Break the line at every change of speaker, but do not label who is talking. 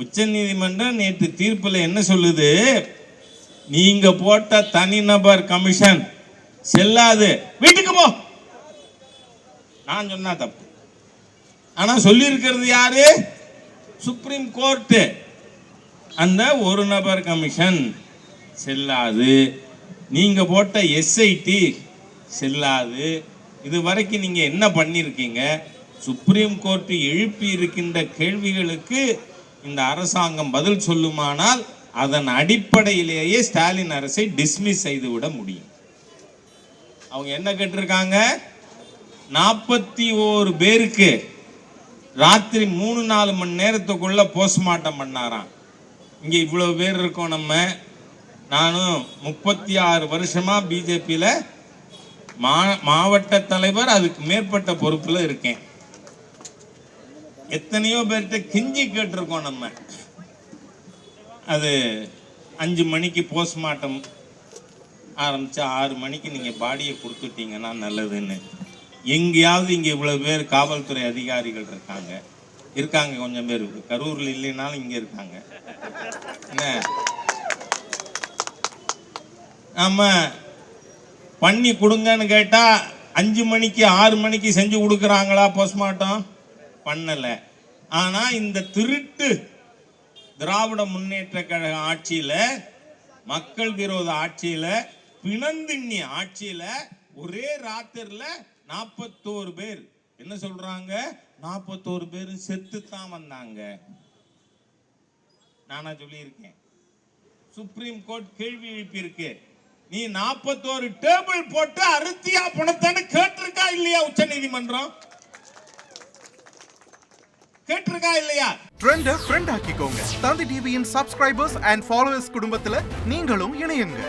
உச்ச நீதிமன்றம் நேற்று தீர்ப்புல என்ன சொல்லுது? நீங்க போட்ட தனிநபர் கமிஷன் செல்லாது, வீட்டுக்கு போ. நான் சொன்னா தப்பு. ஆனா சொல்லி இருக்கிறது யாரு? Supreme court. அந்த ஒரு நபர் கமிஷன் செல்லாது, நீங்க போட்ட எஸ்ஐடி செல்லாது. இது வரைக்கும் நீங்க என்ன பண்ணிருக்கீங்க? சுப்ரீம் கோர்ட் எழுப்பி இருக்கின்ற கேள்விகளுக்கு இந்த அரசாங்கம் பதில் சொல்லுமானால் அதன் அடிப்படையிலேயே ஸ்டாலின் அரசை டிஸ்மிஸ் செய்துவிட முடியும். அவங்க என்ன கேட்டிருக்காங்க? 41 பேருக்கு ராத்திரி 3-4 மணி நேரத்துக்குள்ள போஸ்ட்மார்ட்டம் பண்ணாராம். இங்க இவ்வளவு பேர் இருக்கோம். நானும் 36 வருஷமா பிஜேபியில மாவட்ட தலைவர், அதுக்கு மேற்பட்ட பொறுப்புல இருக்கேன். எத்தனையோ பேர்கிட்ட கெஞ்சி கேட்டிருக்கோம். அது 5 மணிக்கு போஸ்ட்மார்ட்டம் ஆரம்பிச்சு 6 மணிக்கு நீங்க பாடியை கொடுத்துட்டீங்கன்னா நல்லதுன்னு. எங்கேயாவது இங்க இவ்வளவு பேர் காவல்துறை அதிகாரிகள் இருக்காங்க கொஞ்சம் பேர். கரூர்ல இல்லைனாலும் இங்க இருக்காங்க. என்ன நம்ம பண்ணி கொடுங்கன்னு கேட்டா 5 மணிக்கு 6 மணிக்கு செஞ்சு கொடுக்குறாங்களா? போஸ்ட்மார்ட்டம் பண்ணல. ஆனா இந்த திருட்டு திராவிட முன்னேற்ற கழக ஆட்சியில, மக்கள் விரோத ஆட்சியில, பிணந்திண்ணி ஆட்சியில ஒரே ராத்திரில 41 பேர் என்ன சொல்றாங்க? 41 பேர் செத்து தான் வந்தாங்க. நானா சொல்லியிருக்கேன். சுப்ரீம் கோர்ட் கேள்வி எழுப்பி இருக்கு. நீ 41 டேபிள் போட்டு அறுத்தியா பணத்தான்னு கேட்டிருக்கா இல்லையா? உச்ச நீதிமன்றம் கேட்டிருக்கா இல்லையா?
ட்ரெண்ட ஃப்ரெண்ட் ஆக்கிக்கோங்க. தந்தி டிவியின் சப்ஸ்கிரைபர்ஸ் அண்ட் ஃபாலோவர்ஸ் குடும்பத்துல நீங்களும் இணையுங்க.